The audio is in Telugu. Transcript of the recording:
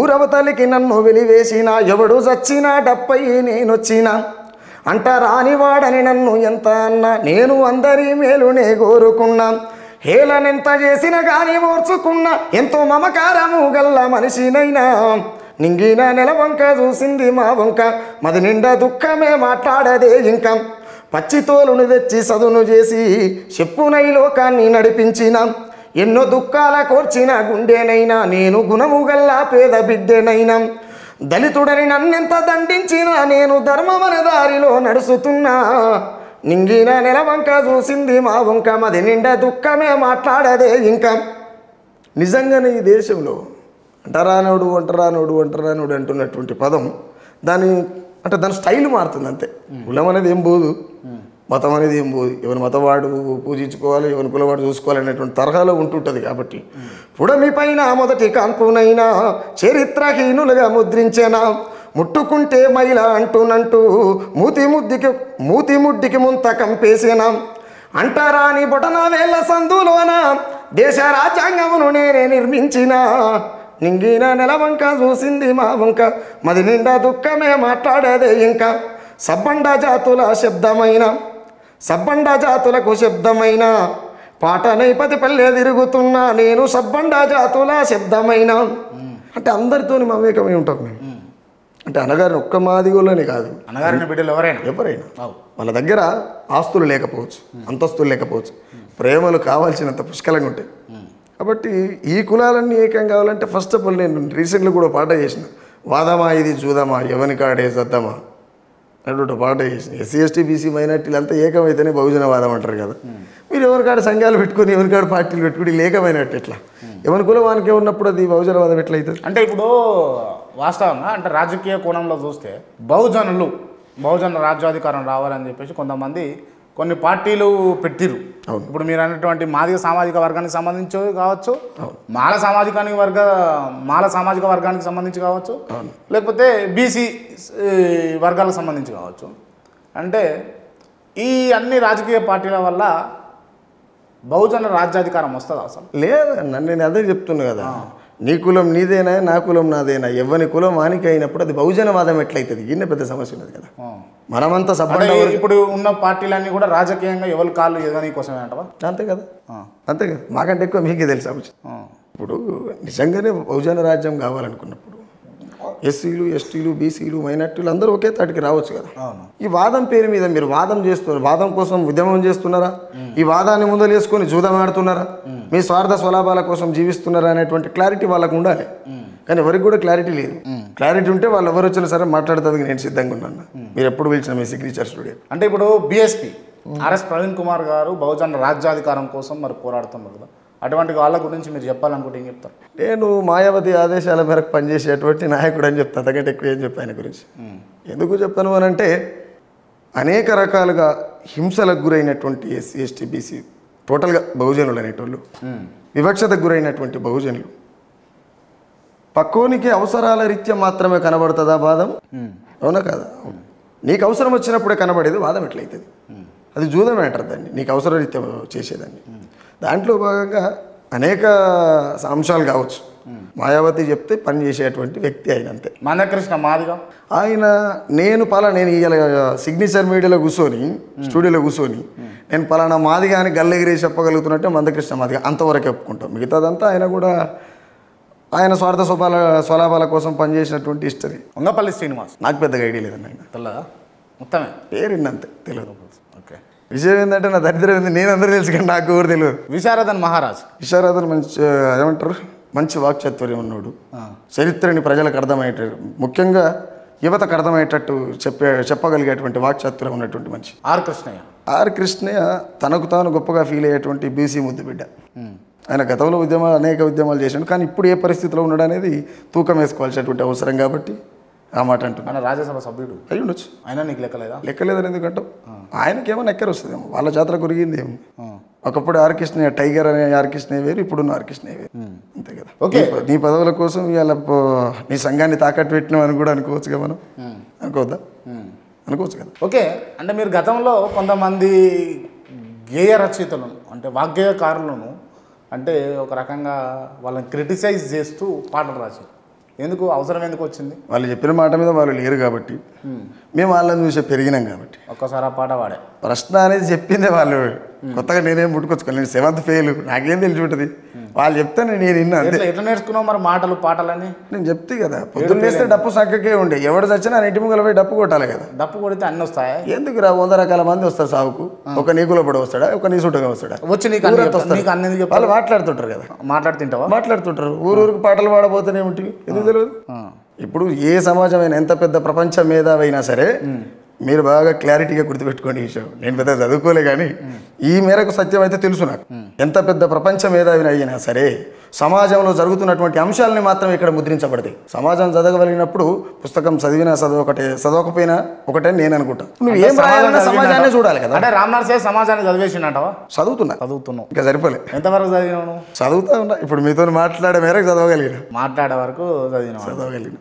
ఊరవతలికి నన్ను వెలివేసిన ఎవడు చచ్చినా డప్పై నేనొచ్చినా అంట రానివాడని నన్ను ఎంత అన్నా నేను అందరి మేలునే కోరుకున్నా హేళనెంత చేసిన గాని ఓర్చుకున్నా ఎంతో మమకారము గల్ల మనిషినైనా నింగిన నెల వంక చూసింది మా వంక మది నిండా దుఃఖమే మాట్లాడదే ఇంకా పచ్చితోలును తెచ్చి సదును చేసి చెప్పునై లోకాన్ని నడిపించిన ఎన్నో దుఃఖాల కోర్చిన గుండెనైనా నేను గుణము గల్ల పేద బిడ్డెనైనా దళితుడని నన్నెంత దండించినా నేను ధర్మమన దారిలో నడుస్తున్నా నింగిన నెల వంక చూసింది మా వంక మది నిండా దుఃఖమే మాట్లాడదే ఇంకా నిజంగానే ఈ దేశంలో అంటరానోడు అంటున్నటువంటి పదం దాని స్టైల్ మారుతుంది అంతే. కులం అనేది ఏం పోదు, మతం అనేది ఏం పోదు. ఎవరి మతవాడు పూజించుకోవాలి, ఎవరి కులవాడు చూసుకోవాలి అనేటువంటి తరహాలో ఉంటుంటుంది. కాబట్టి పుడమి పైన మొదటి కాన్పునైనా చరిత్రహీనులుగా ముద్రించేనా ముట్టుకుంటే మైల అంటూనంటూ మూతి ముడ్డికి ముంత కంపేసేనా అంటరాని బొటన వేళ్ళ సందులోన దేశ రాజ్యాంగమును నేనే నిర్మించిన నింగిన నెల వంక చూసింది మా వంక మది నిండా దుఃఖమే మాట్లాడేదే ఇంకా సబ్బండ జాతులకు శబ్దమైన పాట నైపతి పల్లె తిరుగుతున్నా నేను సబ్బండ జాతుల శబ్దమైన అంటే అందరితోని మమేకమై ఉంటాం మేము. అంటే అనగారిని ఒక్క మాదిగోళ్ళని కాదు, అనగారిన బిడ్డలు ఎవరైనా వాళ్ళ దగ్గర ఆస్తులు లేకపోవచ్చు, అంతస్తులు లేకపోవచ్చు, ప్రేమలు కావాల్సినంత పుష్కలంగా ఉంటాయి. కాబట్టి ఈ కులాలన్నీ ఏకం కావాలంటే ఫస్ట్ ఆఫ్ ఆల్ నేను రీసెంట్గా కూడా పాట చేసిన వాదమా ఇది చూదమా ఎవని కాడే సద్దమా అటువంటి పాట చేసిన. ఎస్సీ ఎస్టీ బీసీ మైనార్టీలు అంతా ఏకమైతేనే బహుజనవాదం అంటారు కదా. మీరు ఎవరికాడ సంఘాలు పెట్టుకొని ఎవరికాడ పార్టీలు పెట్టుకుని ఏకమైనట్టు ఎట్లా? ఎవరి కులం వానికే ఉన్నప్పుడు అది బహుజనవాదం ఎట్లా అవుతుంది? అంటే ఇప్పుడు వాస్తవంగా అంటే రాజకీయ కోణంలో చూస్తే బహుజన రాజ్యాధికారం రావాలని చెప్పేసి కొంతమంది కొన్ని పార్టీలు పెట్టిరు. ఇప్పుడు మీరు అన్నటువంటి మాదిగ సామాజిక వర్గానికి సంబంధించి కావచ్చు, మాల సామాజిక వర్గానికి సంబంధించి కావచ్చు, లేకపోతే బీసీ వర్గాలకు సంబంధించి కావచ్చు. అంటే ఈ అన్ని రాజకీయ పార్టీల వల్ల బహుజన రాజ్యాధికారం వస్తుందా అసలు? లేదన్న, నేను అదే చెప్తున్నా కదా, నీ కులం నీదేనా నా కులం నాదేనా ఎవరి కులం వానికి అయినప్పుడు అది బహుజనవాదం ఎట్లయితుంది? ఇన్న పెద్ద సమస్య ఉన్నది కదా. మనమంతా ఇప్పుడు ఉన్న పార్టీలన్నీ కూడా రాజకీయంగా ఎవరి కాళ్ళు ఎదగని కోసమే అంటవా? అంతే కదా, మాకంటే ఎక్కువ మీకే తెలుసు అంశం. ఇప్పుడు నిజంగానే బహుజన రాజ్యం కావాలనుకున్నప్పుడు ఎస్సీలు ఎస్టీలు బీసీలు మైనార్టీలు అందరూ ఒకే తాటికి రావచ్చు కదా. ఈ వాదం పేరు మీద మీరు వాదం కోసం ఉద్యమం చేస్తున్నారా? ఈ వాదాన్ని ముందలేసుకొని జూదం ఆడుతున్నారా? మీ స్వార్థ స్వలాభాల కోసం జీవిస్తున్నారా అనేటువంటి క్లారిటీ వాళ్ళకు ఉండాలి. కానీ ఎవరికి కూడా క్లారిటీ లేదు. క్లారిటీ ఉంటే వాళ్ళు ఎవరు వచ్చినా సరే మాట్లాడతానికి నేను సిద్ధంగా ఉన్నాను. మీరు ఎప్పుడు పిలిచిన మీ సిగ్నేచర్ స్టూడియో. అంటే ఇప్పుడు బీఎస్పీ ఆర్ఎస్ ప్రవీణ్ కుమార్ గారు బహుజన రాజ్యాధికారం కోసం మరి పోరాడుతున్నారు కదా, అటువంటి వాళ్ళ గురించి మీరు చెప్పాలనుకుంటే ఏం చెప్తారు? నేను మాయావతి ఆదేశాల మేరకు పనిచేసేటువంటి నాయకుడు అని చెప్తాను, అంతకంటే ఎక్కువ ఏం చెప్పాను ఆయన గురించి. ఎందుకు చెప్తాను అని అంటే అనేక రకాలుగా హింసలకు గురైనటువంటి ఎస్సీ ఎస్టీ బీసీ టోటల్గా బహుజనులు అనేటోళ్ళు, వివక్షతకు గురైనటువంటి బహుజనులు, పక్కోనికి అవసరాల రీత్యా మాత్రమే కనబడుతుందా వాదం? అవునా కాదా? నీకు అవసరం వచ్చినప్పుడే కనబడేది వాదం ఎట్లయితుంది? అది జూదమే అంటారు దాన్ని, నీకు అవసర రీత్యా చేసేదాన్ని. దాంట్లో భాగంగా అనేక అంశాలు కావచ్చు. మాయావతి చెప్తే పని చేసేటువంటి వ్యక్తి ఆయన, అంతే. మందకృష్ణ మాదిగా నేను సిగ్నేచర్ మీడియాలో కూర్చొని స్టూడియోలో కూర్చొని నేను పలానా మాదిగా అని గల్లెగిరి చెప్పగలుగుతున్నట్టే మందకృష్ణ మాదిగా అంతవరకు చెప్పుకుంటాం. మిగతాదంతా ఆయన కూడా ఆయన స్వార్థ స్వలాభాల కోసం పనిచేసినటువంటి హిస్టరీ. వంగపల్లి శ్రీనివాస్ నాకు పెద్దగా ఐడియా లేదండి, ఆయన తెల్లదా మొత్తమే పేరుందంతే తెలియదు. ఓకే, విషయం ఏంటంటే నా దరిద్రం ఏంది, నేను అందరూ తెలుసు కానీ నాకు ఎవరు తెలియదు. విశారదన్ మహారాజ్ మంచి ఏమంటారు, మంచి వాక్చాతుర్యం ఉన్నాడు. చరిత్రని ప్రజలకు అర్థమయ్యేటట్టు, ముఖ్యంగా యువతకు అర్థమయ్యేటట్టు చెప్పగలిగేటువంటి వాక్చాతుర్యం ఉన్నటువంటి మనిషి. ఆర్ కృష్ణయ్య తనకు తాను గొప్పగా ఫీల్ అయ్యేటువంటి బీసీ ముద్దు బిడ్డ. ఆయన గతంలో అనేక ఉద్యమాలు చేశాడు, కానీ ఇప్పుడు ఏ పరిస్థితిలో ఉన్నాడు అనేది తూకం వేసుకోవాల్సినటువంటి అవసరం కాబట్టి ఆ మాట అంటున్నాను. రాజ్యసభ సభ్యుడు అయి ఉండొచ్చు, ఆయన నీకు లెక్కలేదని ఎందుకంటావు? ఆయనకేమో నెక్కర వస్తుందేమో, వాళ్ళ జాతర కొరిగింది ఏమి. ఒకప్పుడు ఆర్ కృష్ణయ్య టైగర్ అనే ఆర్ కృష్ణయ్య వేరు, ఇప్పుడున్న ఆర్ కృష్ణయ్య వేరు, అంతే కదా. నీ పదవుల కోసం ఇవాళ నీ సంఘాన్ని తాకట్టు పెట్టినాం అని కూడా అనుకోవచ్చుగా మనం, అనుకోవద్దా? అనుకోవచ్చు కదా. ఓకే, అంటే మీరు గతంలో కొంతమంది గేయ రచయితలను అంటే వాగ్గేయకారులను అంటే ఒక రకంగా వాళ్ళని క్రిటిసైజ్ చేస్తూ పాటలు రాశారు. ఎందుకు అవసరం ఎందుకు వచ్చింది? వాళ్ళు చెప్పిన మాట మీద వాళ్ళు లేరు కాబట్టి, మేము వాళ్ళని చూసే పెరిగినాం కాబట్టి. ఒక్కసారి ఆ పాట వాడే ప్రశ్న అనేది చెప్పిందే వాళ్ళు. కొత్తగా నేనేం పుట్టుకొచ్చుకోవాలి. నేను 7th ఫెయిల్, నాకేం తెలిసి ఉంటుంది. వాళ్ళు చెప్తాను నేను విన్నా అంతే. ఎట్లా నేర్చుకున్నావు మరి మాటలు పాటలని? నేను చెప్తే కదా, పొద్దున్న వేస్తే డప్పు సంఖ్యకే ఉండే. ఎవడు చచ్చినా ఇంటి ముంగల పోయి డప్పు కొట్టాలి కదా. డప్పు కొడితే అన్నీ వస్తాయా? ఎందుకు రా, 100 రకాల మంది వస్తారు సాగుకు. ఒక నీకులో పడి వస్తాడా, ఒక నీ సుట్టుగా వస్తాడా? వచ్చి నీకు అన్ని వాళ్ళు మాట్లాడుతుంటారు కదా. మాట్లాడుతుంటావా? మాట్లాడుతుంటారు. ఊరికి పాటలు పాడబోతూనే ఉంటుంది. ఎందుకు తెలియదు? ఇప్పుడు ఏ సమాజమైనా, ఎంత పెద్ద ప్రపంచ మేధావైనా సరే, మీరు బాగా క్లారిటీగా గుర్తుపెట్టుకోండి ఈ విషయం. నేను పెద్ద చదువుకోలే కానీ ఈ మేరకు సత్యం అయితే తెలుసు నాకు. ఎంత పెద్ద ప్రపంచ మేధావిని అయినా సరే సమాజంలో జరుగుతున్నటువంటి అంశాలని మాత్రం ఇక్కడ ముద్రించబడతాయి. సమాజం చదవగలిగినప్పుడు పుస్తకం చదివినా చదవకపోయినా ఒకటే నేను అనుకుంటా. నువ్వు ఏం రాయాలన్నా సమాజాన్ని చూడాలి కదా. అంటే రామ్నాథ్ సార్ సమాజాన్ని చదివేసిండంటావా? చదువుతున్నావు ఇంకా సరిపోలే. ఎంతవరకు చదివినావు? చదువుతా ఉన్నా. ఇప్పుడు మీతో మాట్లాడే మేరకు చదవగలిగిన. మాట్లాడే వరకు చదవగలిగిన.